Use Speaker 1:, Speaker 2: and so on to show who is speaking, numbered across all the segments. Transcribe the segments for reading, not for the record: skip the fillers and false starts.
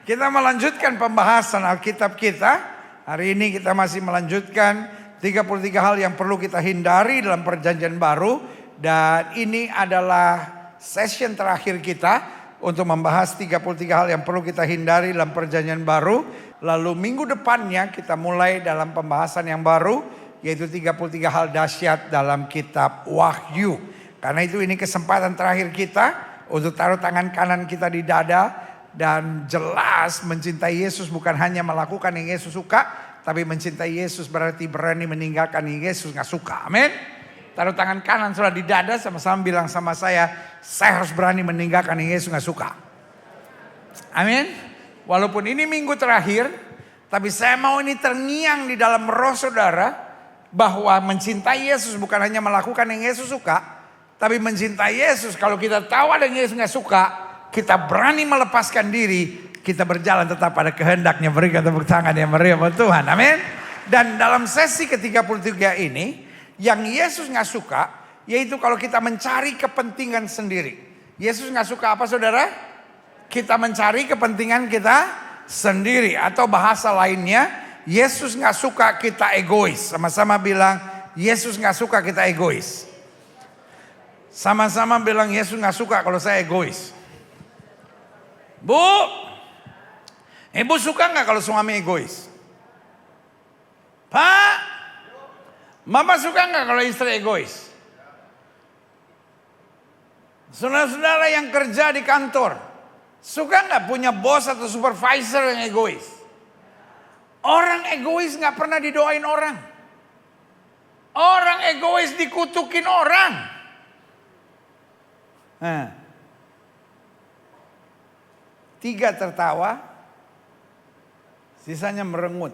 Speaker 1: Kita melanjutkan pembahasan Alkitab kita. Hari ini kita masih melanjutkan 33 hal yang perlu kita hindari dalam perjanjian baru. Dan ini adalah session terakhir kita untuk membahas 33 hal yang perlu kita hindari dalam perjanjian baru. Lalu minggu depannya kita mulai dalam pembahasan yang baru, yaitu 33 hal dahsyat dalam kitab Wahyu. Karena itu ini kesempatan terakhir kita untuk taruh tangan kanan kita di dada. Dan jelas mencintai Yesus bukan hanya melakukan yang Yesus suka, tapi mencintai Yesus berarti berani meninggalkan yang Yesus gak suka. Amin. Taruh tangan kanan sudah di dada, sama-sama bilang sama saya harus berani meninggalkan yang Yesus gak suka. Amin. Walaupun ini minggu terakhir, tapi saya mau ini terngiang di dalam roh saudara, bahwa mencintai Yesus bukan hanya melakukan yang Yesus suka, tapi mencintai Yesus kalau kita tahu ada yang Yesus gak suka, kita berani melepaskan diri, kita berjalan tetap pada kehendaknya. Berikan tepuk tangan yang meriah buat Tuhan. Amin. Dan dalam sesi ke-33 ini, yang Yesus gak suka, yaitu kalau kita mencari kepentingan sendiri. Yesus gak suka apa saudara? Kita mencari kepentingan kita sendiri. Atau bahasa lainnya, Yesus gak suka kita egois. Sama-sama bilang, Yesus gak suka kita egois. Sama-sama bilang, Yesus gak suka kalau saya egois. Bu, ibu suka gak kalau suami egois? Pak, mama suka gak kalau istri egois? Saudara-saudara yang kerja di kantor, suka gak punya bos atau supervisor yang egois? Orang egois gak pernah didoain orang. Orang egois dikutukin orang. Nah. 3 tertawa, sisanya merengut.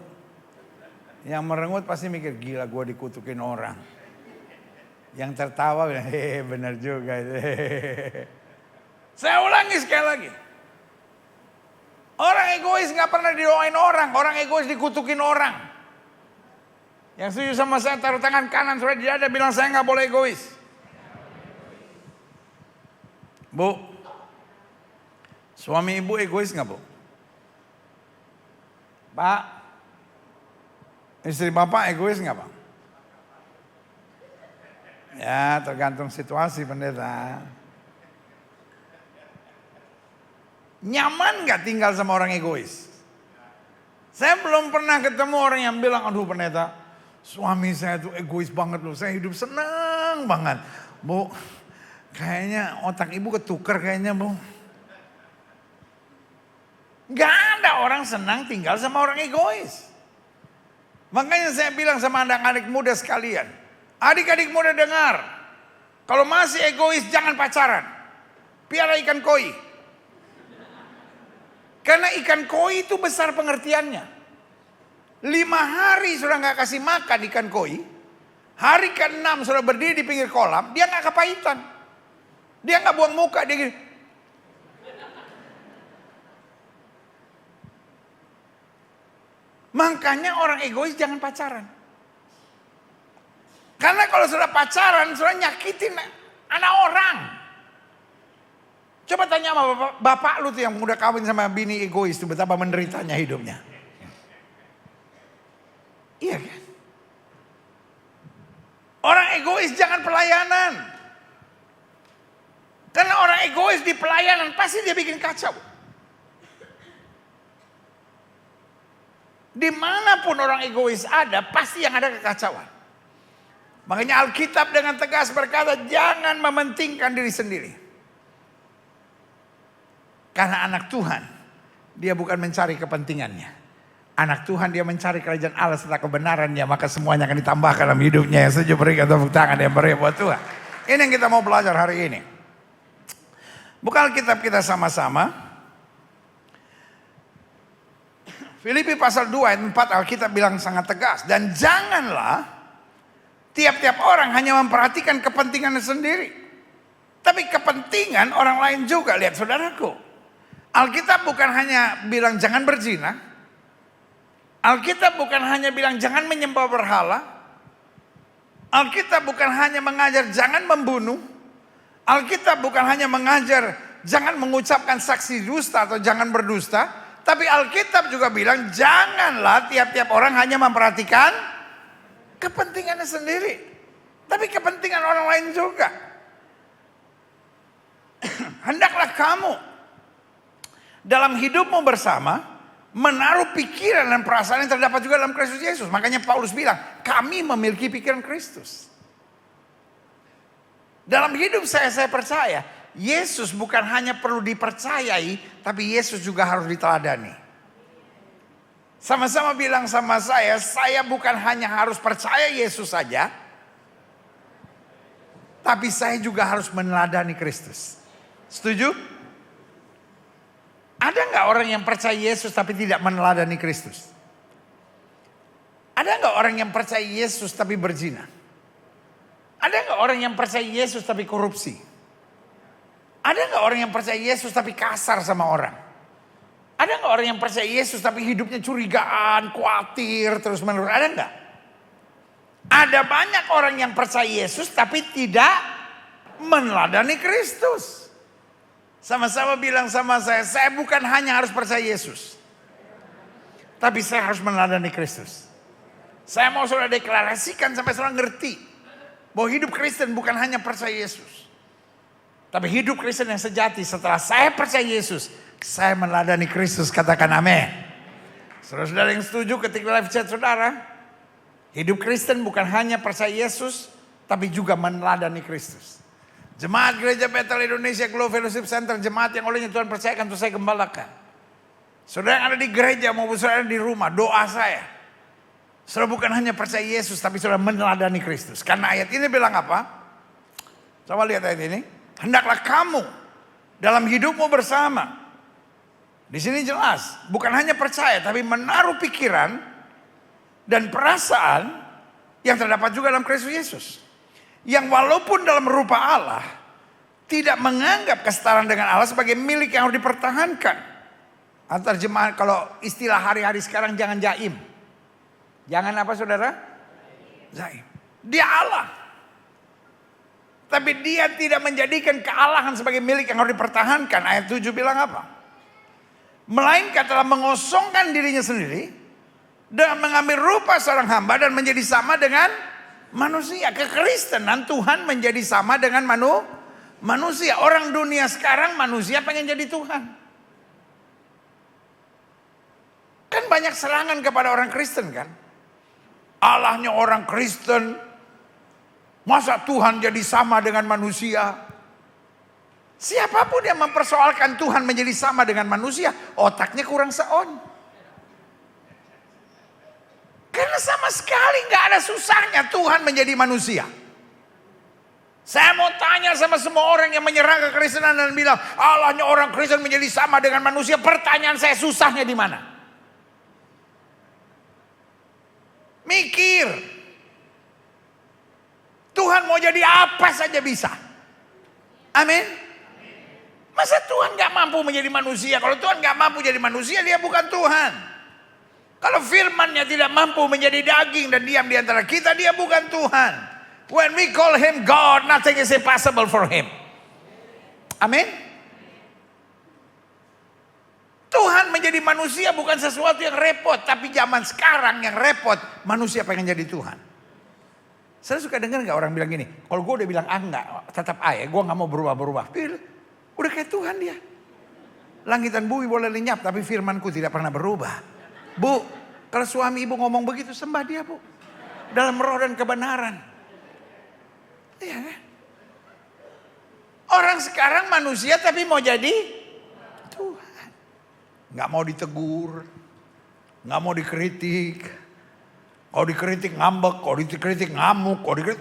Speaker 1: Yang merengut pasti mikir, gila gue dikutukin orang. Yang tertawa bilang, hehehe benar juga. Saya ulangi sekali lagi. Orang egois gak pernah didoain orang. Orang egois dikutukin orang. Yang setuju sama saya taruh tangan kanan sudah di dada bilang saya gak boleh egois. Bu, suami ibu egois gak bu? Pak, istri bapak egois gak pak? Ya tergantung situasi pendeta. Nyaman gak tinggal sama orang egois? Saya belum pernah ketemu orang yang bilang, aduh pendeta, suami saya tuh egois banget loh, saya hidup senang banget. Bu, kayaknya otak ibu ketukar kayaknya bu. Gak ada orang senang tinggal sama orang egois. Makanya saya bilang sama adik-adik muda sekalian. Adik-adik muda dengar. Kalau masih egois jangan pacaran. Piara ikan koi. Karena ikan koi itu besar pengertiannya. 5 hari sudah gak kasih makan ikan koi. Hari ke-6 sudah berdiri di pinggir kolam. Dia gak kepahitan. Dia gak buang muka. Dia gini. Makanya orang egois jangan pacaran. Karena kalau sudah pacaran, sudah nyakitin anak orang. Coba tanya sama bapak lu tuh yang udah kawin sama bini egois tuh, betapa menderitanya hidupnya. Iya kan? Orang egois jangan pelayanan. Karena orang egois di pelayanan pasti dia bikin kacau. Dimanapun orang egois ada, pasti yang ada kekacauan. Makanya Alkitab dengan tegas berkata, jangan mementingkan diri sendiri. Karena anak Tuhan, dia bukan mencari kepentingannya. Anak Tuhan dia mencari kerajaan Allah serta kebenarannya, maka semuanya akan ditambahkan dalam hidupnya. Yang setuju berikan tepuk tangan yang meriah buat Tuhan. Ini yang kita mau belajar hari ini. Buka Alkitab kita sama-sama. Filipi pasal 2 ayat 4 Alkitab bilang sangat tegas. Dan janganlah tiap-tiap orang hanya memperhatikan kepentingannya sendiri. Tapi kepentingan orang lain juga. Lihat saudaraku. Alkitab bukan hanya bilang jangan berzina. Alkitab bukan hanya bilang jangan menyembah berhala. Alkitab bukan hanya mengajar jangan membunuh. Alkitab bukan hanya mengajar jangan mengucapkan saksi dusta atau jangan berdusta. Tapi Alkitab juga bilang janganlah tiap-tiap orang hanya memperhatikan kepentingannya sendiri. Tapi kepentingan orang lain juga. Hendaklah kamu dalam hidupmu bersama menaruh pikiran dan perasaan yang terdapat juga dalam Kristus Yesus. Makanya Paulus bilang, kami memiliki pikiran Kristus. Dalam hidup saya percaya, Yesus bukan hanya perlu dipercayai, tapi Yesus juga harus diteladani. Sama-sama bilang sama saya bukan hanya harus percaya Yesus saja, tapi saya juga harus meneladani Kristus. Setuju? Ada nggak orang yang percaya Yesus tapi tidak meneladani Kristus? Ada nggak orang yang percaya Yesus tapi berzina? Ada nggak orang yang percaya Yesus tapi korupsi? Ada nggak orang yang percaya Yesus tapi kasar sama orang? Ada nggak orang yang percaya Yesus tapi hidupnya curigaan, khawatir, terus menerus? Ada nggak? Ada banyak orang yang percaya Yesus tapi tidak meneladani Kristus. Sama-sama bilang sama saya bukan hanya harus percaya Yesus, tapi saya harus meneladani Kristus. Saya mau saudara deklarasikan sampai saudara ngerti bahwa hidup Kristen bukan hanya percaya Yesus, tapi hidup Kristen yang sejati setelah saya percaya Yesus, saya meneladani Kristus. Katakan amin. Saudara-saudara yang setuju ketika live chat saudara, hidup Kristen bukan hanya percaya Yesus, tapi juga meneladani Kristus. Jemaat Gereja Bethel Indonesia Glow Fellowship Center, jemaat yang olehnya Tuhan percayakan untuk saya gembalakan. Saudara yang ada di gereja maupun saudara di rumah, doa saya, saudara bukan hanya percaya Yesus, tapi saudara meneladani Kristus. Karena ayat ini bilang apa? Coba lihat ayat ini. Hendaklah kamu dalam hidupmu bersama. Di sini jelas, bukan hanya percaya, tapi menaruh pikiran dan perasaan yang terdapat juga dalam Kristus Yesus. Yang walaupun dalam rupa Allah, tidak menganggap kesetaraan dengan Allah sebagai milik yang harus dipertahankan. Antar jemaat, kalau istilah hari-hari sekarang, jangan jaim. Jangan apa saudara? Jaim. Dia Allah. Tapi dia tidak menjadikan kealahan sebagai milik yang harus dipertahankan. Ayat 7 bilang apa? Melainkan telah mengosongkan dirinya sendiri dan mengambil rupa seorang hamba dan menjadi sama dengan manusia. Kekristenan Tuhan menjadi sama dengan manusia. Orang dunia sekarang manusia pengen jadi Tuhan. Kan banyak serangan kepada orang Kristen kan? Allahnya orang Kristen, masa Tuhan jadi sama dengan manusia? Siapapun yang mempersoalkan Tuhan menjadi sama dengan manusia, otaknya kurang seon. Karena sama sekali gak ada susahnya Tuhan menjadi manusia. Saya mau tanya sama semua orang yang menyerang kekristenan dan bilang Allahnya orang Kristen menjadi sama dengan manusia. Pertanyaan saya, susahnya di mana? Mikir. Tuhan mau jadi apa saja bisa. Amin. Masa Tuhan gak mampu menjadi manusia? Kalau Tuhan gak mampu jadi manusia, dia bukan Tuhan. Kalau firman-Nya tidak mampu menjadi daging dan diam di antara kita, dia bukan Tuhan. When we call him God, nothing is impossible for him. Amin. Tuhan menjadi manusia bukan sesuatu yang repot. Tapi zaman sekarang yang repot, manusia pengen jadi Tuhan. Saya suka dengar gak orang bilang gini, kalau gue udah bilang enggak, tetap ya, gue gak mau berubah-berubah. Udah kayak Tuhan dia. Langit dan bumi boleh lenyap, tapi firmanku tidak pernah berubah. Bu, kalau suami ibu ngomong begitu, sembah dia bu. Dalam roh dan kebenaran. Iya kan? Orang sekarang manusia tapi mau jadi Tuhan. Gak mau ditegur. Gak mau dikritik. Kalau dikritik ngambek. Kalau dikritik ngamuk. Kalau dikritik...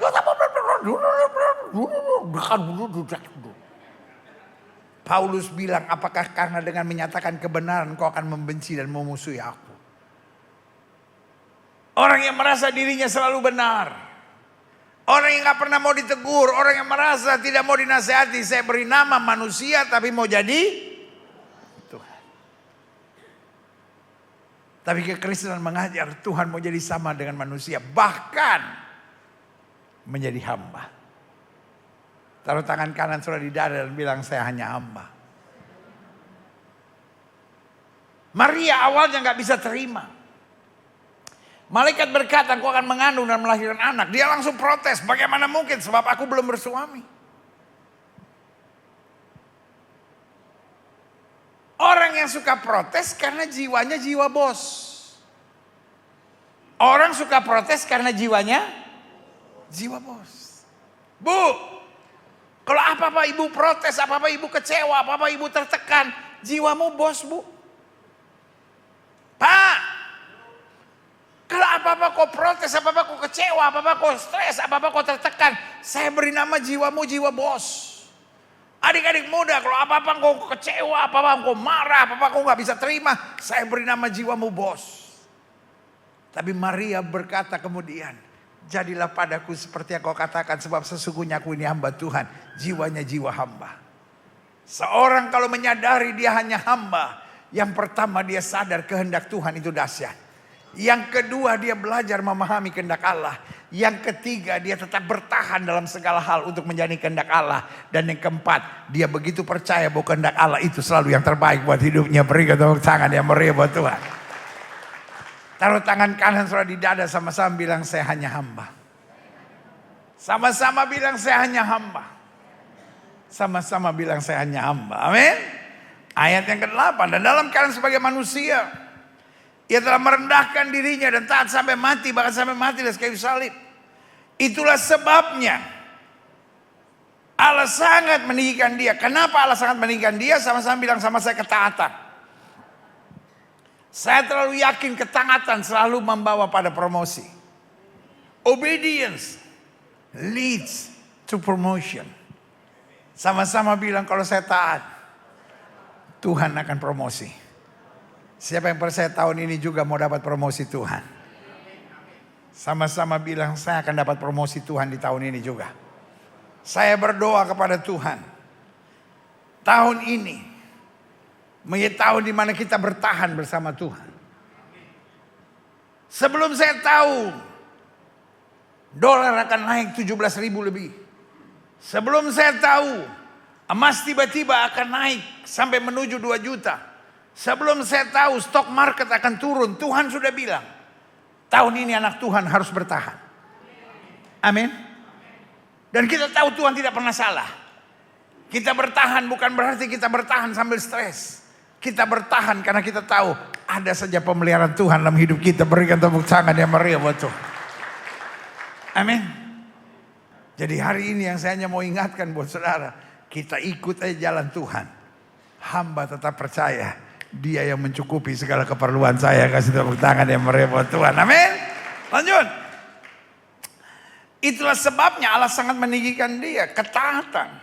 Speaker 1: Paulus bilang, apakah karena dengan menyatakan kebenaran kau akan membenci dan memusuhi aku? Orang yang merasa dirinya selalu benar. Orang yang gak pernah mau ditegur. Orang yang merasa tidak mau dinasehati. Saya beri nama manusia tapi mau jadi Tuhan. Tapi kekristenan mengajar Tuhan mau jadi sama dengan manusia. Bahkan menjadi hamba. Taruh tangan kanan saudara di dada dan bilang saya hanya hamba. Maria awalnya gak bisa terima. Malaikat berkata, "Engkau akan mengandung dan melahirkan anak." Dia langsung protes, "Bagaimana mungkin, sebab aku belum bersuami." Orang yang suka protes karena jiwanya jiwa bos. Orang suka protes karena jiwanya jiwa bos. Bu, kalau apa-apa ibu protes, apa-apa ibu kecewa, apa-apa ibu tertekan, jiwamu bos, Bu. Pak, kalau apa-apa kau protes, apa-apa kau kecewa, apa-apa kau stres, apa-apa kau tertekan, saya beri nama jiwamu jiwa bos. Adik-adik muda, kalau apa-apa kau kecewa, apa-apa kau marah, apa-apa kau gak bisa terima, saya beri nama jiwamu bos. Tapi Maria berkata kemudian, "Jadilah padaku seperti yang kau katakan, sebab sesungguhnya aku ini hamba Tuhan, jiwanya jiwa hamba." Seorang kalau menyadari dia hanya hamba, yang pertama dia sadar kehendak Tuhan itu dahsyat. Yang kedua dia belajar memahami kehendak Allah. Yang ketiga dia tetap bertahan dalam segala hal untuk menjadi kehendak Allah. Dan yang keempat dia begitu percaya bahwa kehendak Allah itu selalu yang terbaik buat hidupnya. Berikan tepuk tangan yang meriah buat Tuhan. Taruh tangan kanan saudara di dada, sama-sama bilang, "Saya hanya hamba." Sama-sama bilang, "Saya hanya hamba." Sama-sama bilang, "Saya hanya hamba." Amin. Ayat yang ke-8, "Dan dalam keadaan sebagai manusia, ia telah merendahkan dirinya dan taat sampai mati, bahkan sampai mati di atas kayu salib. Itulah sebabnya Allah sangat meninggikan dia." Kenapa Allah sangat meninggikan dia? Sama-sama bilang sama saya, ketaatan. Saya terlalu yakin ketaatan selalu membawa pada promosi. Obedience leads to promotion. Sama-sama bilang, kalau saya taat, Tuhan akan promosi. Siapa yang percaya tahun ini juga mau dapat promosi Tuhan? Sama-sama bilang, saya akan dapat promosi Tuhan di tahun ini juga. Saya berdoa kepada Tuhan, tahun ini menjadi tahun di mana kita bertahan bersama Tuhan. Sebelum saya tahu dolar akan naik 17.000 lebih. Sebelum saya tahu emas tiba-tiba akan naik sampai menuju 2 juta. Sebelum saya tahu stok market akan turun, Tuhan sudah bilang, tahun ini anak Tuhan harus bertahan. Amin. Dan kita tahu Tuhan tidak pernah salah. Kita bertahan bukan berarti kita bertahan sambil stres. Kita bertahan karena kita tahu ada saja pemeliharaan Tuhan dalam hidup kita. Berikan tepuk tangan yang meriah buat Tuhan. Amin. Jadi hari ini yang saya hanya mau ingatkan buat saudara, kita ikut aja jalan Tuhan. Hamba tetap percaya Dia yang mencukupi segala keperluan saya. Kasih tepuk tangan yang meriah buat Tuhan. Amin. Lanjut. Itulah sebabnya Allah sangat meninggikan dia. Ketaatan.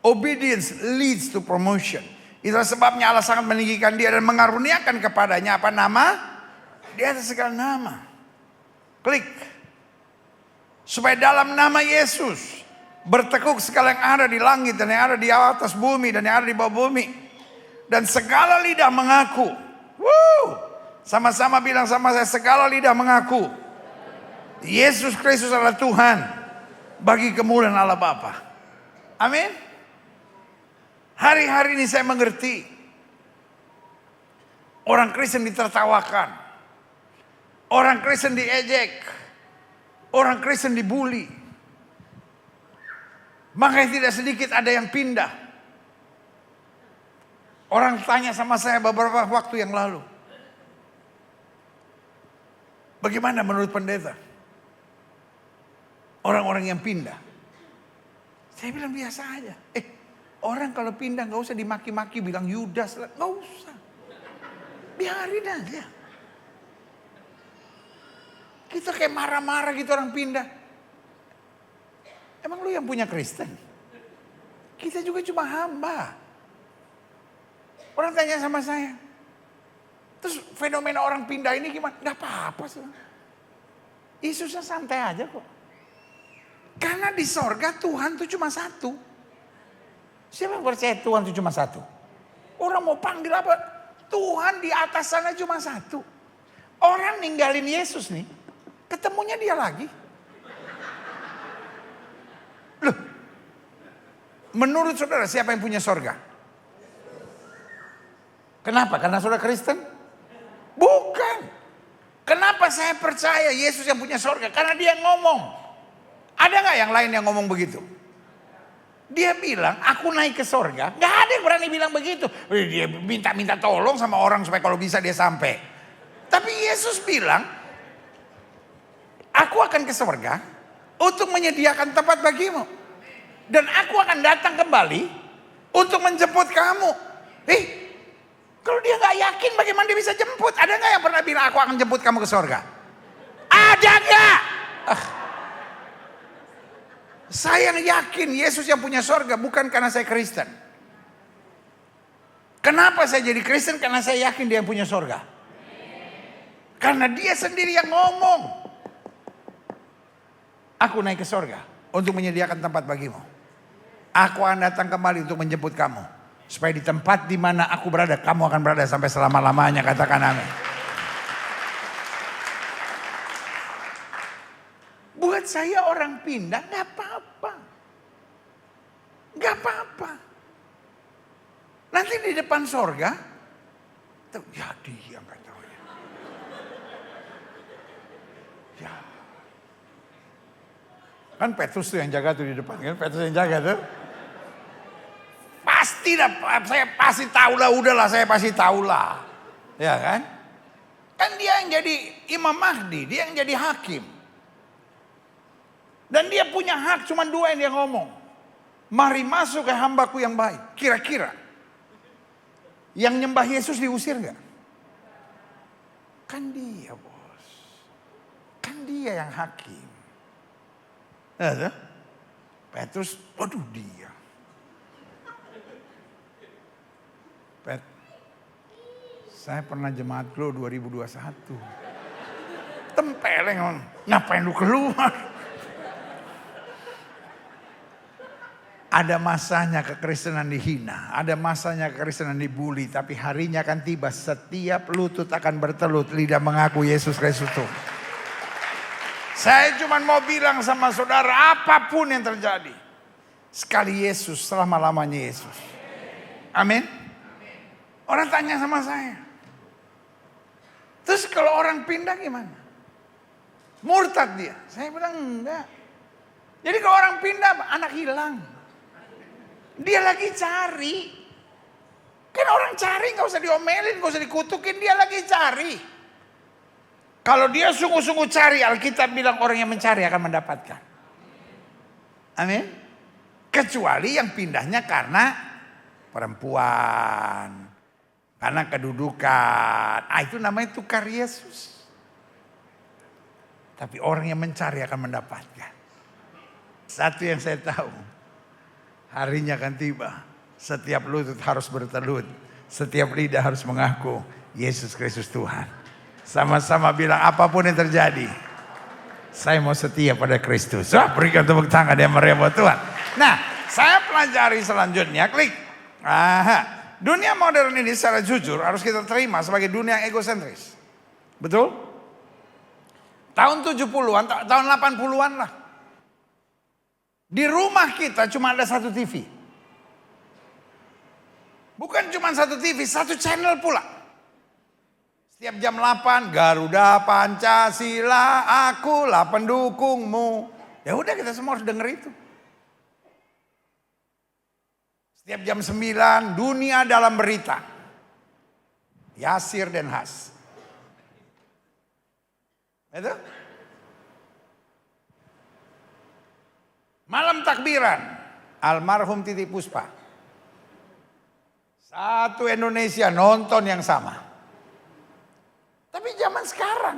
Speaker 1: Obedience leads to promotion. Itulah sebabnya Allah sangat meninggikan dia dan mengaruniakan kepadanya apa nama? Di atas segala nama. Klik. Supaya dalam nama Yesus bertekuk segala yang ada di langit dan yang ada di atas bumi dan yang ada di bawah bumi. Dan segala lidah mengaku. Sama-sama bilang sama saya, segala lidah mengaku Yesus Kristus adalah Tuhan bagi kemuliaan Allah Bapa. Amin. Hari-hari ini saya mengerti orang Kristen ditertawakan, orang Kristen diejek, orang Kristen dibully. Makanya tidak sedikit ada yang pindah. Orang tanya sama saya beberapa waktu yang lalu, bagaimana menurut pendeta orang-orang yang pindah? Saya bilang biasa aja. Orang kalau pindah gak usah dimaki-maki, bilang Yudas lah, gak usah. Biarin aja. Kita kayak marah-marah gitu orang pindah. Emang lu yang punya Kristen? Kita juga cuma hamba. Orang tanya sama saya, terus fenomena orang pindah ini gimana? Gak apa-apa sih. Yesusnya santai aja kok. Karena di sorga Tuhan tuh cuma satu. Siapa yang percaya Tuhan itu cuma satu? Orang mau panggil apa? Tuhan di atas sana cuma satu. Orang ninggalin Yesus nih, ketemunya dia lagi. Loh, menurut saudara siapa yang punya sorga? Kenapa? Karena saudara Kristen? Kenapa saya percaya Yesus yang punya sorga? Karena dia ngomong. Ada gak yang lain yang ngomong begitu? Dia bilang, aku naik ke sorga. Gak ada yang berani bilang begitu. Dia minta tolong sama orang supaya kalau bisa dia sampai. Tapi Yesus bilang, aku akan ke sorga untuk menyediakan tempat bagimu. Dan aku akan datang kembali untuk menjemput kamu. Kalau dia gak yakin bagaimana dia bisa jemput? Ada gak yang pernah bilang aku akan jemput kamu ke sorga? Ada gak? Saya yakin Yesus yang punya sorga bukan karena saya Kristen. Kenapa saya jadi Kristen? Karena saya yakin dia yang punya sorga. Karena dia sendiri yang ngomong. Aku naik ke sorga untuk menyediakan tempat bagimu. Aku akan datang kembali untuk menjemput kamu. Supaya di tempat di mana aku berada, kamu akan berada sampai selama-lamanya. Katakan amin. Buat saya orang pindah gak apa-apa. Gak apa-apa. Nanti di depan sorga, ya dia gak tahu ya. Ya. Kan Petrus tuh yang jaga tuh di depan kan, Petrus yang jaga tuh. Pasti dah, saya pasti tahu lah, udahlah saya pasti tahu lah. Ya kan? Kan dia yang jadi Imam Mahdi, dia yang jadi hakim. Dan dia punya hak, cuma dua yang dia ngomong. Mari masuk ke hambaku yang baik. Kira-kira yang nyembah Yesus diusir gak? Kan dia bos. Kan dia yang hakim. Nah, Petrus, waduh dia. Saya pernah jemaat Glo 2021. Tempeleng, ngapain lu keluar? Ada masanya kekristenan dihina, ada masanya kekristenan dibully, tapi harinya akan tiba setiap lutut akan bertelut, lidah mengaku Yesus Kristus Tuhan. Saya cuma mau bilang sama saudara, apapun yang terjadi, sekali Yesus, selama-lamanya Yesus. Amin. Orang tanya sama saya, terus kalau orang pindah gimana? Murtad dia. Saya bilang enggak. Jadi kalau orang pindah, anak hilang. Dia lagi cari. Kan orang cari gak usah diomelin, gak usah dikutukin, dia lagi cari. Kalau dia sungguh-sungguh cari, Alkitab bilang orang yang mencari akan mendapatkan. Amin. Kecuali yang pindahnya karena perempuan. Karena kedudukan. Itu namanya tukar Yesus. Tapi orang yang mencari akan mendapatkan. Satu yang saya tahu. Harinya akan tiba. Setiap lutut harus bertelut. Setiap lidah harus mengaku Yesus Kristus Tuhan. Sama-sama bilang apapun yang terjadi. Saya mau setia pada Kristus. Berikan tepuk tangan yang meriah buat Tuhan. Nah, saya pelajari selanjutnya. Klik. Dunia modern ini secara jujur harus kita terima sebagai dunia yang egosentris. Betul? Tahun 70-an, tahun 80-an lah. Di rumah kita cuma ada satu TV. Bukan cuma satu TV, satu channel pula. Setiap jam 8, Garuda Pancasila, akulah pendukungmu. Ya udah kita semua harus denger itu. Setiap jam 9, dunia dalam berita. Yasir dan Has. Itu? Malam takbiran. Almarhum Titi Puspa. Satu Indonesia nonton yang sama. Tapi zaman sekarang.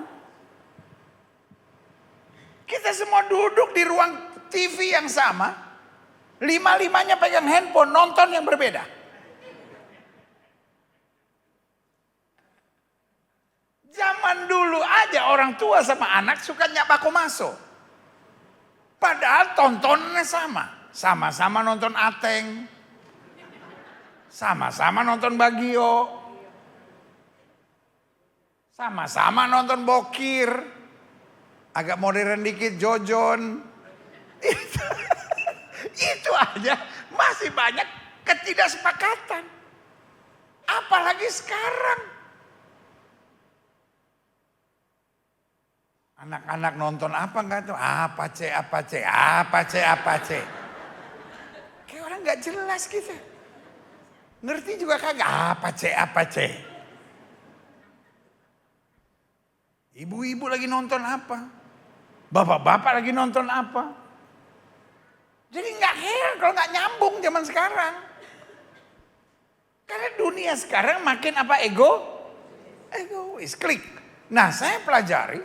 Speaker 1: Kita semua duduk di ruang TV yang sama. Lima-limanya pegang handphone, nonton yang berbeda. Zaman dulu aja orang tua sama anak suka nyapa masuk. Padahal tontonannya sama. Sama-sama nonton Ateng. Sama-sama nonton Bagio. Sama-sama nonton Bokir. Agak modern dikit Jojon. Itu aja masih banyak ketidaksepakatan. Apalagi sekarang. Anak-anak nonton apa enggak tuh? Apa C, apa C, apa C, apa C. Kayak orang nggak jelas gitu. Ngerti juga kagak apa C, apa C. Ibu-ibu lagi nonton apa? Bapak-bapak lagi nonton apa? Jadi nggak heran kalau nggak nyambung zaman sekarang. Karena dunia sekarang makin apa egois, klik. Nah saya pelajari,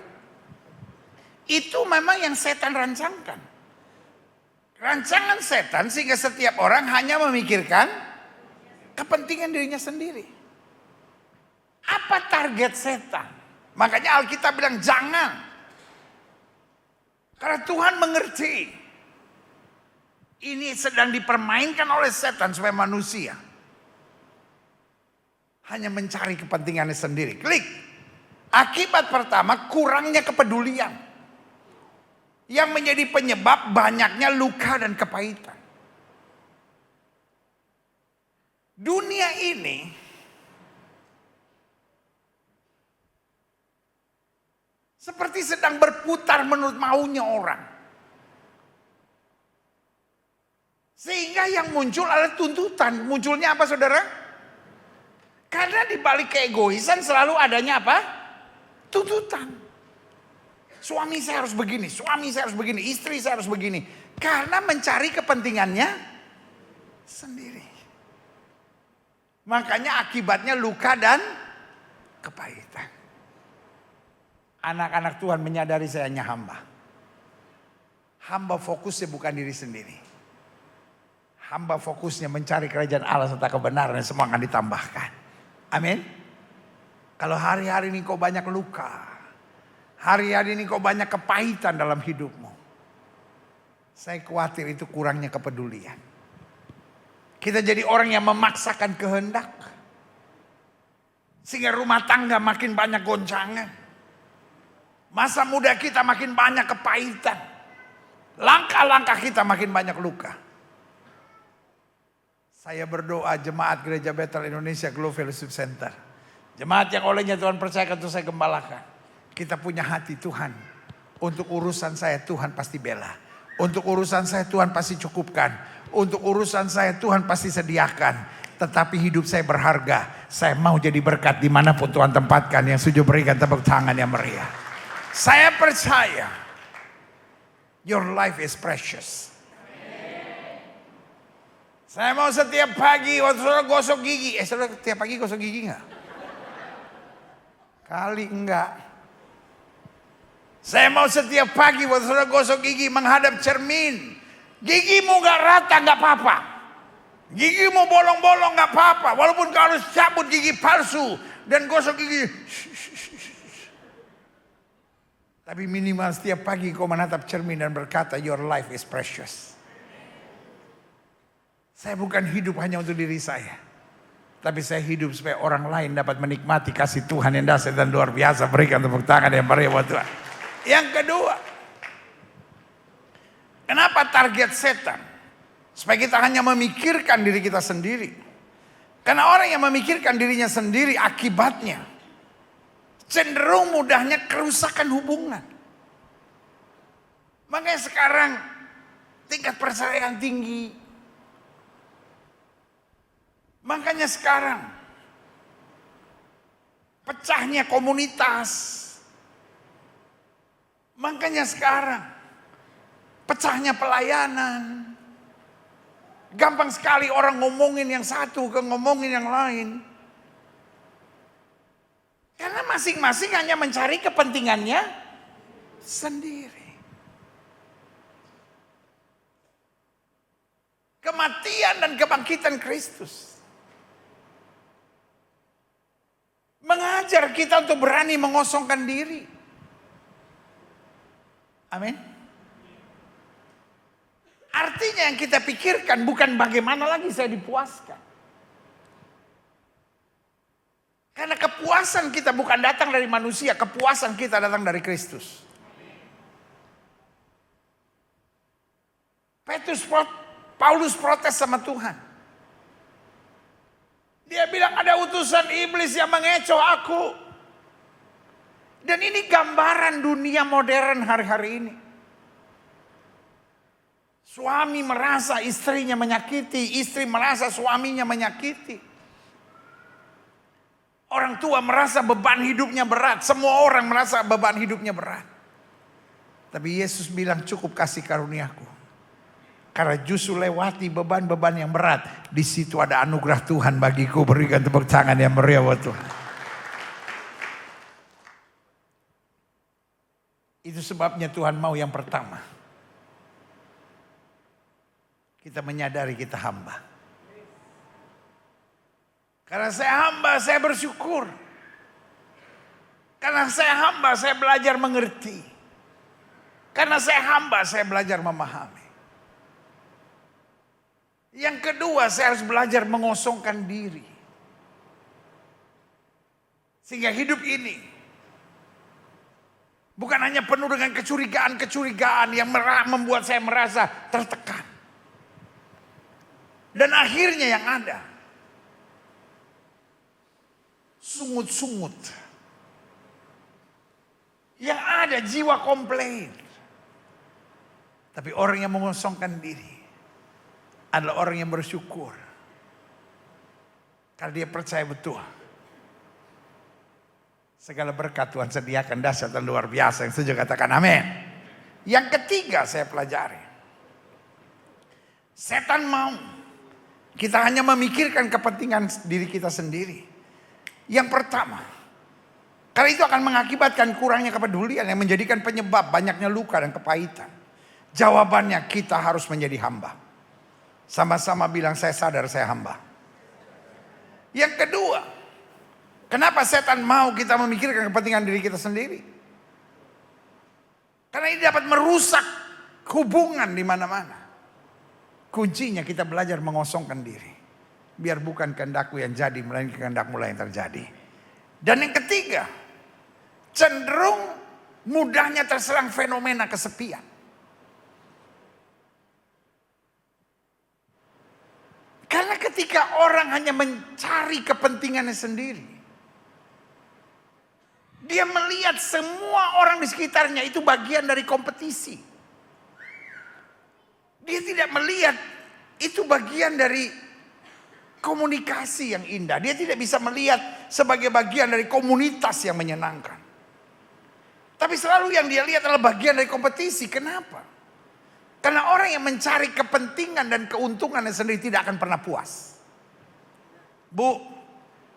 Speaker 1: itu memang yang setan rancangkan. Rancangan setan sehingga setiap orang hanya memikirkan kepentingan dirinya sendiri. Apa target setan? Makanya Alkitab bilang jangan. Karena Tuhan mengerti. Ini sedang dipermainkan oleh setan supaya manusia hanya mencari kepentingannya sendiri. Klik. Akibat pertama kurangnya kepedulian. Yang menjadi penyebab banyaknya luka dan kepahitan. Dunia ini seperti sedang berputar menurut maunya orang. Sehingga yang muncul adalah tuntutan. Munculnya apa saudara? Karena di balik keegoisan selalu adanya apa? Tuntutan. Suami saya harus begini, suami saya harus begini, istri saya harus begini. Karena mencari kepentingannya sendiri. Makanya akibatnya luka dan kepahitan. Anak-anak Tuhan menyadari saya hanya hamba. Hamba fokusnya bukan diri sendiri. Hamba fokusnya mencari kerajaan Allah serta kebenaran yang semua akan ditambahkan. Amin. Kalau hari-hari ini kau banyak luka. Hari-hari ini kau banyak kepahitan dalam hidupmu. Saya khawatir itu kurangnya kepedulian. Kita jadi orang yang memaksakan kehendak. Sehingga rumah tangga makin banyak goncangan. Masa muda kita makin banyak kepahitan. Langkah-langkah kita makin banyak luka. Saya berdoa jemaat Gereja Bethel Indonesia Glow Fellowship Center. Jemaat yang olehnya Tuhan percayakan untuk saya gembalakan. Kita punya hati Tuhan. Untuk urusan saya Tuhan pasti bela. Untuk urusan saya Tuhan pasti cukupkan. Untuk urusan saya Tuhan pasti sediakan. Tetapi hidup saya berharga. Saya mau jadi berkat dimanapun Tuhan tempatkan. Yang setuju berikan tepuk tangan yang meriah. Saya percaya. Your life is precious. Saya mau setiap pagi waktu saudara gosok gigi. Saudara setiap pagi gosok gigi enggak? Kali enggak. Saya mau setiap pagi waktu saudara gosok gigi menghadap cermin. Gigimu enggak rata enggak apa-apa. Gigimu bolong-bolong enggak apa-apa. Walaupun kau harus cabut gigi palsu dan gosok gigi. Tapi minimal setiap pagi kau menatap cermin dan berkata your life is precious. Saya bukan hidup hanya untuk diri saya. Tapi saya hidup supaya orang lain dapat menikmati kasih Tuhan yang dahsyat dan luar biasa. Berikan tepuk tangan yang meriah buat Tuhan. Yang kedua. Kenapa target setan? Supaya kita hanya memikirkan diri kita sendiri. Karena orang yang memikirkan dirinya sendiri akibatnya. Cenderung mudahnya kerusakan hubungan. Makanya sekarang tingkat perceraian tinggi. Makanya sekarang pecahnya komunitas. Makanya sekarang pecahnya pelayanan. Gampang sekali orang ngomongin yang satu ke ngomongin yang lain. Karena masing-masing hanya mencari kepentingannya sendiri. Kematian dan kebangkitan Kristus mengajar kita untuk berani mengosongkan diri. Amin. Artinya yang kita pikirkan bukan bagaimana lagi saya dipuaskan. Karena kepuasan kita bukan datang dari manusia, kepuasan kita datang dari Kristus. Paulus protes sama Tuhan. Dia bilang ada utusan iblis yang mengecoh aku. Dan ini gambaran dunia modern hari-hari ini. Suami merasa istrinya menyakiti, istri merasa suaminya menyakiti. Orang tua merasa beban hidupnya berat, semua orang merasa beban hidupnya berat. Tapi Yesus bilang cukup kasih karuniaku. Karena justru lewati beban-beban yang berat, di situ ada anugerah Tuhan bagiku. Berikan tepuk tangan yang meriah buat Tuhan. Itu sebabnya Tuhan mau yang pertama, kita menyadari kita hamba. Karena saya hamba, saya bersyukur. Karena saya hamba, saya belajar mengerti. Karena saya hamba, saya belajar memahami. Yang kedua, saya harus belajar mengosongkan diri. Sehingga hidup ini bukan hanya penuh dengan kecurigaan-kecurigaan yang membuat saya merasa tertekan. Dan akhirnya yang ada, sungut-sungut. Yang ada jiwa komplain. Tapi orang yang mengosongkan diri adalah orang yang bersyukur. Karena dia percaya betul. Segala berkat Tuhan sediakan dahsyat dan luar biasa. Yang setuju katakan amin. Yang ketiga saya pelajari. Setan mau kita hanya memikirkan kepentingan diri kita sendiri. Yang pertama, karena itu akan mengakibatkan kurangnya kepedulian yang menjadikan penyebab banyaknya luka dan kepahitan. Jawabannya kita harus menjadi hamba. Sama-sama bilang saya sadar saya hamba. Yang kedua, kenapa setan mau kita memikirkan kepentingan diri kita sendiri? Karena ini dapat merusak hubungan di mana-mana. Kuncinya kita belajar mengosongkan diri. Biar bukan kehendakku yang jadi, melainkan kehendakmu lah yang terjadi. Dan yang ketiga, cenderung mudahnya terserang fenomena kesepian. Karena ketika orang hanya mencari kepentingannya sendiri, dia melihat semua orang di sekitarnya itu bagian dari kompetisi. Dia tidak melihat itu bagian dari komunikasi yang indah. Dia tidak bisa melihat sebagai bagian dari komunitas yang menyenangkan. Tapi selalu yang dia lihat adalah bagian dari kompetisi. Kenapa? Karena orang yang mencari kepentingan dan keuntungannya sendiri tidak akan pernah puas. Bu,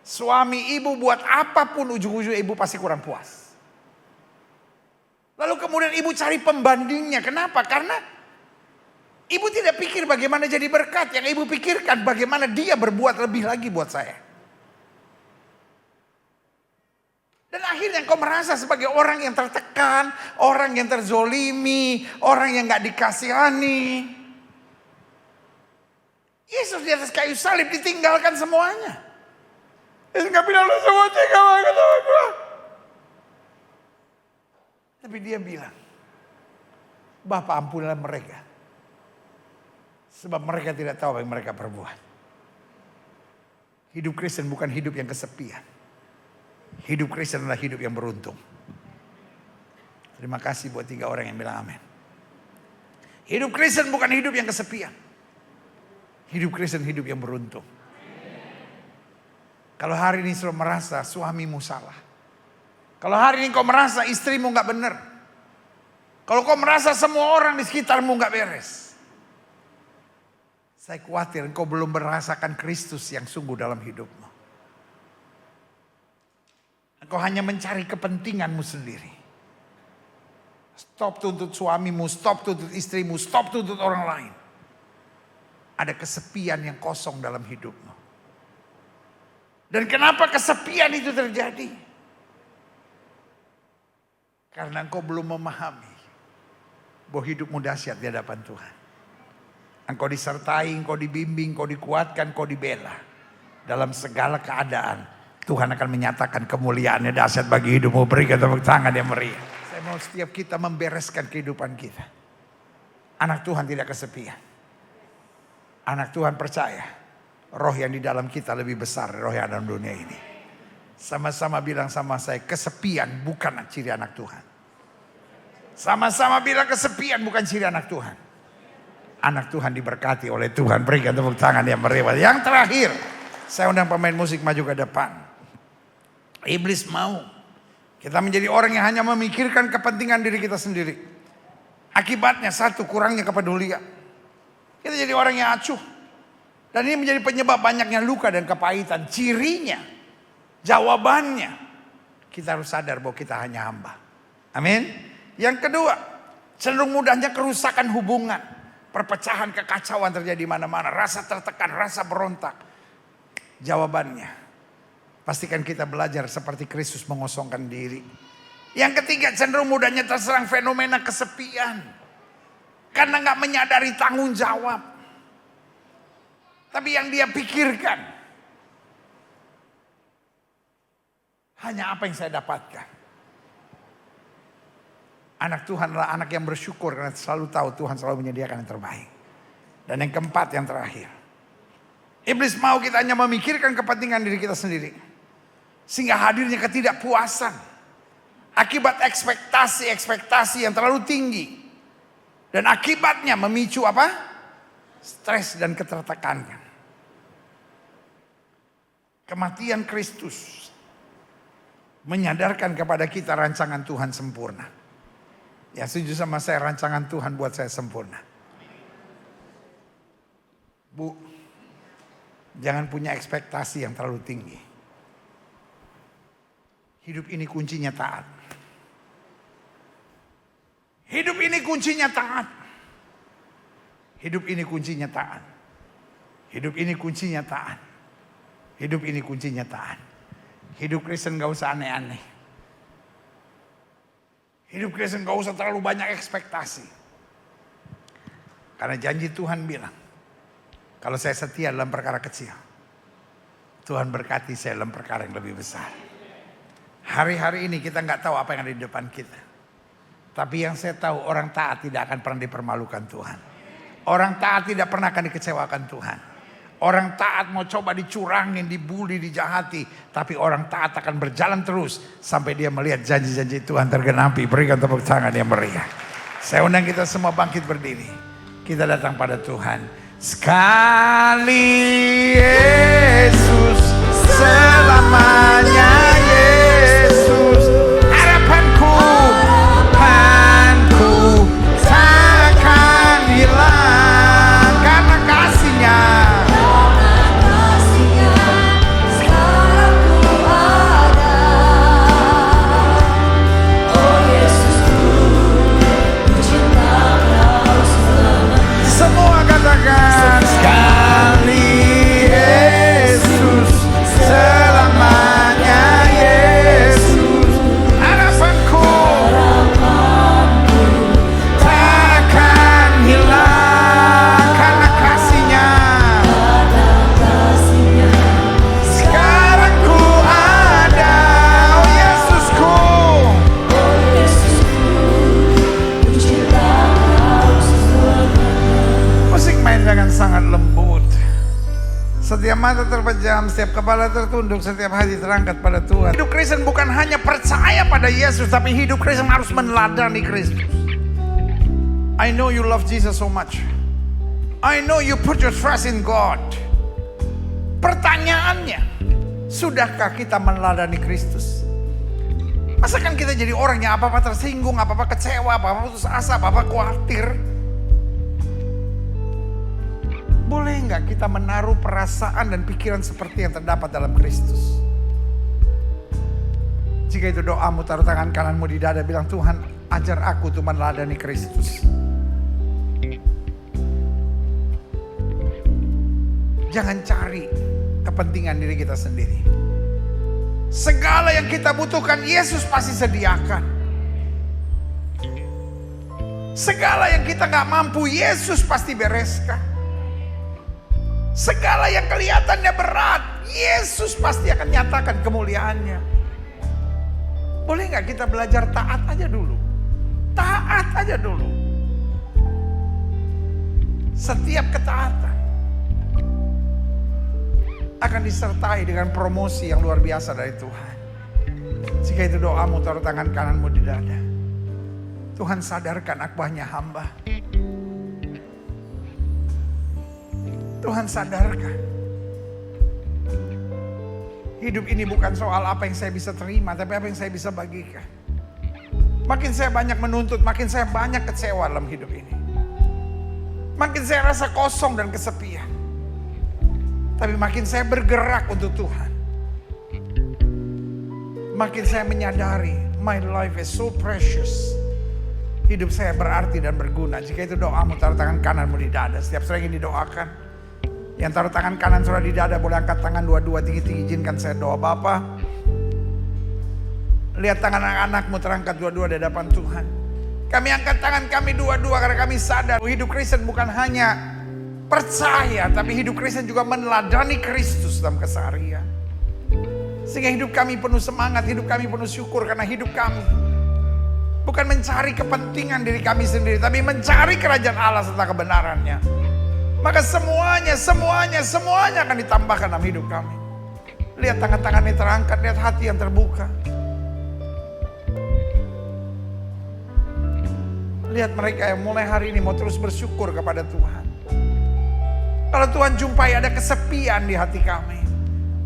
Speaker 1: suami ibu buat apapun ujung-ujungnya ibu pasti kurang puas. Lalu kemudian ibu cari pembandingnya. Kenapa? Karena ibu tidak pikir bagaimana jadi berkat. Yang ibu pikirkan bagaimana dia berbuat lebih lagi buat saya. Dan akhirnya kau merasa sebagai orang yang tertekan, orang yang terzolimi, orang yang gak dikasihani. Yesus di atas kayu salib ditinggalkan semuanya. Yesus gak bilang lu semua cekap sama gue. Tapi dia bilang, Bapa ampunilah mereka. Sebab mereka tidak tahu apa yang mereka perbuat. Hidup Kristen bukan hidup yang kesepian. Hidup Kristen adalah hidup yang beruntung. Terima kasih buat 3 orang yang bilang amin. Hidup Kristen bukan hidup yang kesepian. Hidup Kristen hidup yang beruntung. Kalau hari ini sudah merasa suamimu salah. Kalau hari ini kau merasa istrimu gak benar. Kalau kau merasa semua orang di sekitarmu gak beres. Saya khawatir engkau belum merasakan Kristus yang sungguh dalam hidupmu. Engkau hanya mencari kepentinganmu sendiri. Stop tuntut suamimu, stop tuntut istrimu, stop tuntut orang lain. Ada kesepian yang kosong dalam hidupmu. Dan kenapa kesepian itu terjadi? Karena engkau belum memahami bahwa hidupmu dahsyat di hadapan Tuhan. Engkau disertai, engkau dibimbing, engkau dikuatkan, engkau dibela. Dalam segala keadaan Tuhan akan menyatakan kemuliaannya dahsyat bagi hidupmu. Berikan tepuk tangan yang meriah. Saya mau setiap kita membereskan kehidupan kita. Anak Tuhan tidak kesepian. Anak Tuhan percaya roh yang di dalam kita lebih besar dari roh yang dalam dunia ini. Sama-sama bilang sama saya, kesepian bukan ciri anak Tuhan. Sama-sama bilang kesepian bukan ciri anak Tuhan. Anak Tuhan diberkati oleh Tuhan. Berikan tepuk tangan yang meriah. Yang terakhir, saya undang pemain musik maju ke depan. Iblis mau kita menjadi orang yang hanya memikirkan kepentingan diri kita sendiri. Akibatnya satu, kurangnya kepedulian. Kita jadi orang yang acuh. Dan ini menjadi penyebab banyaknya luka dan kepahitan. Cirinya, jawabannya, kita harus sadar bahwa kita hanya hamba. Amin. Yang kedua, cenderung mudahnya kerusakan hubungan. Perpecahan, kekacauan terjadi di mana-mana. Rasa tertekan, rasa berontak. Jawabannya, pastikan kita belajar seperti Kristus mengosongkan diri. Yang ketiga, cenderung mudahnya terserang fenomena kesepian. Karena gak menyadari tanggung jawab. Tapi yang dia pikirkan, hanya apa yang saya dapatkan. Anak Tuhan adalah anak yang bersyukur karena selalu tahu Tuhan selalu menyediakan yang terbaik. Dan yang keempat, yang terakhir. Iblis mau kita hanya memikirkan kepentingan diri kita sendiri. Sehingga hadirnya ketidakpuasan. Akibat ekspektasi yang terlalu tinggi. Dan akibatnya memicu apa? Stres dan ketertekan. Kematian Kristus menyadarkan kepada kita rancangan Tuhan sempurna. Ya, setuju sama saya, rancangan Tuhan buat saya sempurna. Bu, jangan punya ekspektasi yang terlalu tinggi. Hidup ini kuncinya taat. Hidup ini kuncinya taat. Hidup ini kuncinya taat. Hidup ini kuncinya taat. Hidup ini kuncinya taat. Hidup Kristen gak usah aneh-aneh. Hidup Kristen gak usah terlalu banyak ekspektasi. Karena janji Tuhan bilang, kalau saya setia dalam perkara kecil, Tuhan berkati saya dalam perkara yang lebih besar. Hari-hari ini kita gak tahu apa yang ada di depan kita. Tapi yang saya tahu, orang taat tidak akan pernah dipermalukan Tuhan. Orang taat tidak pernah akan dikecewakan Tuhan. Orang taat mau coba dicurangin, dibully, dijahati. Tapi orang taat akan berjalan terus sampai dia melihat janji-janji Tuhan tergenapi. Berikan tepuk tangan yang meriah. Saya undang kita semua bangkit berdiri. Kita datang pada Tuhan. Sekali Yesus, selamanya Yesus. Harapanku takkan hilang karena kasih-Nya. Semua katakan sekali Yesus, selamanya Yesus. Harapanku takkan hilang karena kasih-Nya. Sekarang ku ada, oh Yesusku. Musik main dengan sangat lembut. Setiap mata terpejam, setiap kepala tertunduk, setiap hati terangkat pada Tuhan. Hidup Kristen bukan hanya percaya pada Yesus, tapi hidup Kristen harus meneladani Kristus. I know you love Jesus so much. I know you put your trust in God. Pertanyaannya, sudahkah kita meneladani Kristus? Masakan kita jadi orang yang apa-apa tersinggung, apa-apa kecewa, apa-apa putus asa, apa-apa khawatir? Boleh nggak kita menaruh perasaan dan pikiran seperti yang terdapat dalam Kristus? Jika itu doamu, taruh tangan kananmu di dada, bilang, Tuhan ajar aku untuk meneladani Kristus. Jangan cari kepentingan diri kita sendiri. Segala yang kita butuhkan Yesus pasti sediakan. Segala yang kita gak mampu Yesus pasti bereskan. Segala yang kelihatannya berat Yesus pasti akan nyatakan kemuliaannya. Boleh gak kita belajar taat aja dulu? Taat aja dulu. Setiap ketaatan akan disertai dengan promosi yang luar biasa dari Tuhan. Jika itu doamu, taruh tangan kananmu di dada. Tuhan, sadarkan aku hanya hamba. Tuhan, sadarkan hidup ini bukan soal apa yang saya bisa terima, tapi apa yang saya bisa bagikan. Makin saya banyak menuntut, makin saya banyak kecewa dalam hidup ini. Makin saya rasa kosong dan kesepian. Tapi makin saya bergerak untuk Tuhan, makin saya menyadari my life is so precious. Hidup saya berarti dan berguna. Jika itu doamu, taruh tangan kananmu di dada. Setiap saudara ingin didoakan, yang taruh tangan kanan saudara di dada boleh angkat tangan dua-dua tinggi-tinggi. Izinkan saya doa. Bapa, lihat tangan anak-anakmu terangkat dua-dua di hadapan Tuhan. Kami angkat tangan kami dua-dua karena kami sadar hidup Kristen bukan hanya percaya, tapi hidup Kristen juga meneladani Kristus dalam keseharian. Sehingga hidup kami penuh semangat, hidup kami penuh syukur karena hidup kami bukan mencari kepentingan diri kami sendiri, tapi mencari kerajaan Allah serta kebenarannya. Maka semuanya akan ditambahkan dalam hidup kami. Lihat tangan-tangan yang terangkat, lihat hati yang terbuka. Lihat mereka yang mulai hari ini mau terus bersyukur kepada Tuhan. Kalau Tuhan jumpai ada kesepian di hati kami,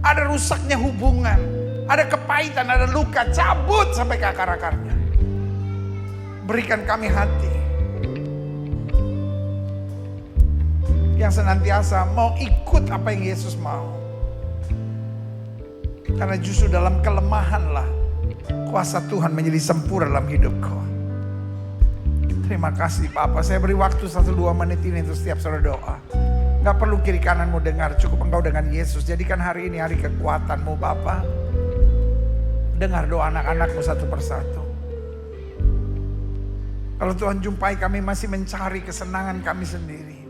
Speaker 1: ada rusaknya hubungan, ada kepahitan, ada luka, cabut sampai ke akar-akarnya. Berikan kami hati yang senantiasa mau ikut apa yang Yesus mau. Karena justru dalam kelemahanlah kuasa Tuhan menjadi sempurna dalam hidupku. Terima kasih Bapa. Saya beri waktu 1-2 menit ini untuk setiap saudara doa. Gak perlu kiri kananmu dengar, cukup engkau dengan Yesus. Jadikan hari ini hari kekuatanmu Bapa. Dengar doa anak-anakmu satu persatu. Kalau Tuhan jumpai kami masih mencari kesenangan kami sendiri,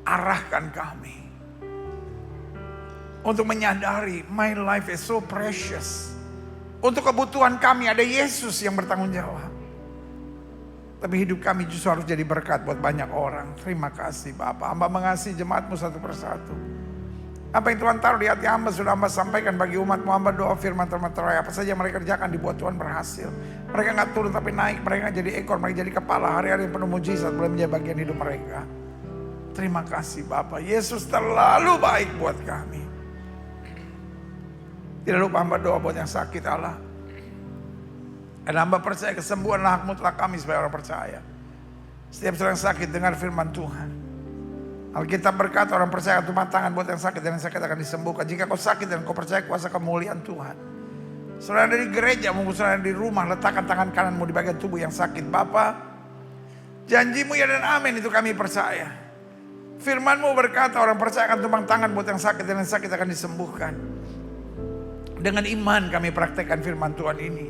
Speaker 1: arahkan kami untuk menyadari my life is so precious. Untuk kebutuhan kami ada Yesus yang bertanggung jawab. Tapi hidup kami justru harus jadi berkat buat banyak orang. Terima kasih Bapak. Hamba mengasihi jemaatmu satu persatu. Apa yang Tuhan taruh di hati hamba sudah hamba sampaikan bagi umatmu. Hamba doa firman Tuhan teraya. Apa saja mereka kerjakan dibuat Tuhan berhasil. Mereka gak turun tapi naik. Mereka gak jadi ekor, mereka jadi kepala. Hari-hari yang penuh mujizat boleh menjadi bagian hidup mereka. Terima kasih Bapak. Yesus terlalu baik buat kami. Tidak lupa hamba doa buat yang sakit Allah. Dan hamba percaya kesembuhan hak mutlak kami sebagai orang percaya. Setiap orang sakit dengar firman Tuhan. Alkitab berkata orang percaya tumpah tangan buat yang sakit dan yang sakit akan disembuhkan. Jika kau sakit dan kau percaya kuasa kemuliaan Tuhan. Saudara dari gereja maupun saudara di rumah, letakkan tangan kananmu di bagian tubuh yang sakit. Bapa, janjimu ya dan amin itu kami percaya. Firmanmu berkata orang percaya akan tumpang tangan buat yang sakit dan yang sakit akan disembuhkan. Dengan iman kami praktekkan firman Tuhan ini.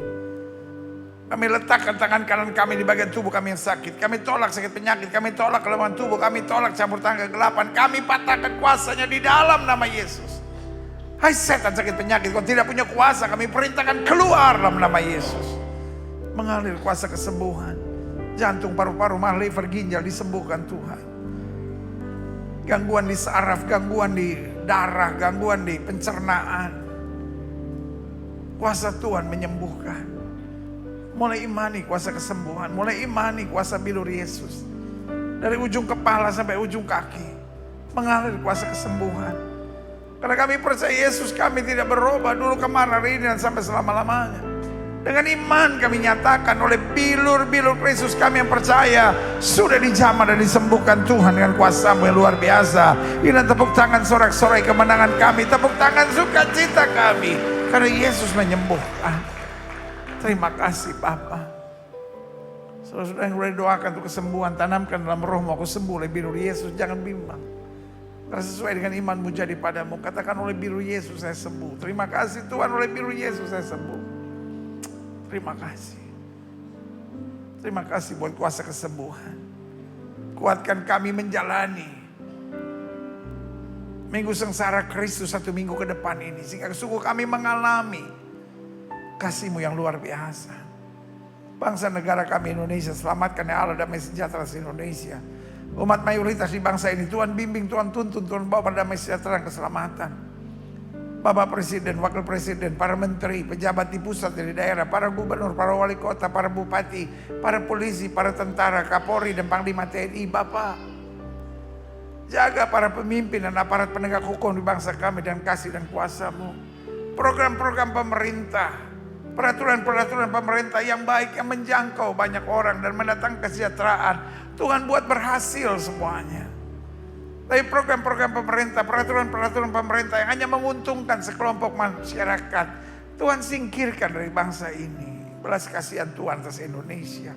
Speaker 1: Kami letakkan tangan kanan kami di bagian tubuh kami yang sakit. Kami tolak sakit penyakit, kami tolak kelemahan tubuh, kami tolak campur tangan kegelapan. Kami patahkan kuasanya di dalam nama Yesus. Hai setan sakit penyakit, kau tidak punya kuasa, kami perintahkan keluar dalam nama Yesus. Mengalir kuasa kesembuhan. Jantung, paru-paru, mah, liver, ginjal disembuhkan Tuhan. Gangguan di saraf, gangguan di darah, gangguan di pencernaan. Kuasa Tuhan menyembuhkan. Mulai imani kuasa kesembuhan. Mulai imani kuasa bilur Yesus. Dari ujung kepala sampai ujung kaki. Mengalir kuasa kesembuhan. Karena kami percaya Yesus kami tidak berubah. Dulu kemarin, hari ini dan sampai selama-lamanya. Dengan iman kami nyatakan oleh bilur-bilur Kristus kami yang percaya. Sudah dijamah dan disembuhkan Tuhan dengan kuasa-Mu yang luar biasa. Ini tepuk tangan sorak-sorai kemenangan kami. Tepuk tangan sukacita kami. Karena Yesus menyembuhkan. Terima kasih Bapa. Saudara-saudara yang boleh doakan untuk kesembuhan, tanamkan dalam rohmu, aku sembuh oleh biru Yesus, jangan bimbang. Karena sesuai dengan imanmu jadi padamu, katakan oleh biru Yesus saya sembuh. Terima kasih Tuhan, oleh biru Yesus saya sembuh. Terima kasih. Terima kasih buat kuasa kesembuhan. Kuatkan kami menjalani minggu sengsara Kristus 1 minggu ke depan ini. Sehingga sungguh kami mengalami kasih-Mu yang luar biasa. Bangsa negara kami Indonesia, selamatkan ya Allah damai sejahtera di Indonesia. Umat mayoritas di bangsa ini Tuhan bimbing, Tuhan tuntun, Tuhan bawa pada damai sejahtera dan keselamatan. Bapak Presiden, Wakil Presiden, para menteri, pejabat di pusat dan di daerah, para gubernur, para wali kota, para bupati, para polisi, para tentara, Kapolri dan Panglima TNI. Bapak, jaga para pemimpin dan aparat penegak hukum di bangsa kami dan kasih dan kuasa-Mu. Program-program pemerintah, peraturan-peraturan pemerintah yang baik, yang menjangkau banyak orang dan mendatangkan kesejahteraan. Tuhan buat berhasil semuanya. Tapi program-program pemerintah, peraturan-peraturan pemerintah yang hanya menguntungkan sekelompok masyarakat, Tuhan singkirkan dari bangsa ini. Belas kasihan Tuhan atas Indonesia.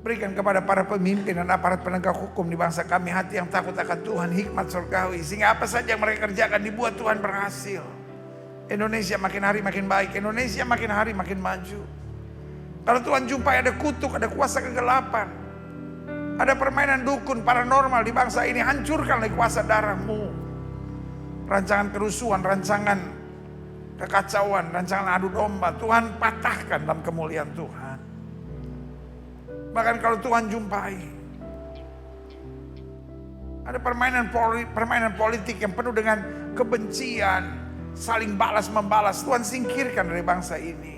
Speaker 1: Berikan kepada para pemimpin dan aparat penegak hukum di bangsa kami hati yang takut akan Tuhan, hikmat surgawi. Sehingga apa saja yang mereka kerjakan dibuat Tuhan berhasil. Indonesia makin hari makin baik, Indonesia makin hari makin maju. Kalau Tuhan jumpai ada kutuk, ada kuasa kegelapan, ada permainan dukun, paranormal di bangsa ini, hancurkan oleh kuasa darah-Mu. Rancangan kerusuhan, rancangan kekacauan, rancangan adu domba, Tuhan patahkan dalam kemuliaan Tuhan. Bahkan kalau Tuhan jumpai ada permainan politik yang penuh dengan kebencian, saling balas membalas, Tuhan singkirkan dari bangsa ini.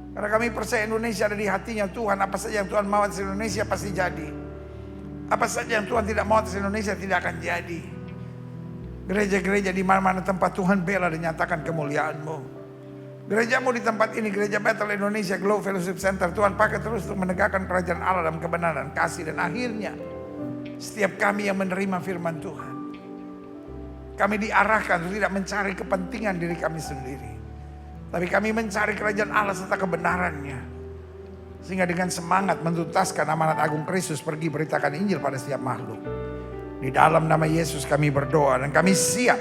Speaker 1: Karena kami percaya Indonesia ada di hatinya Tuhan. Apa saja yang Tuhan mau atas Indonesia pasti jadi. Apa saja yang Tuhan tidak mau atas Indonesia tidak akan jadi. Gereja-gereja di mana-mana tempat Tuhan bela dan nyatakan kemuliaan-Mu. Gerejamu di tempat ini, Gereja Bethel Indonesia Glow Fellowship Center, Tuhan pakai terus untuk menegakkan kerajaan Allah dalam kebenaran, kasih, dan akhirnya setiap kami yang menerima firman Tuhan, kami diarahkan untuk tidak mencari kepentingan diri kami sendiri, tapi kami mencari kerajaan Allah serta kebenarannya. Sehingga dengan semangat menuntaskan amanat agung Kristus, pergi beritakan Injil pada setiap makhluk. Di dalam nama Yesus kami berdoa dan kami siap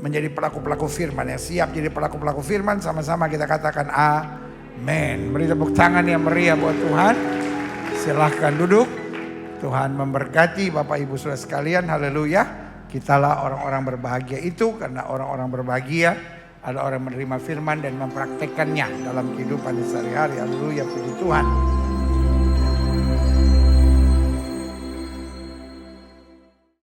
Speaker 1: menjadi pelaku-pelaku firman. Yang siap jadi pelaku-pelaku firman, sama-sama kita katakan amin. Beri tepuk tangan yang meriah buat Tuhan. Silahkan duduk. Tuhan memberkati Bapak Ibu Saudara sekalian. Haleluya. Kitalah orang-orang berbahagia itu, karena orang-orang berbahagia ada orang menerima firman dan mempraktekannya dalam kehidupan sehari-hari. Haleluya, puji Tuhan.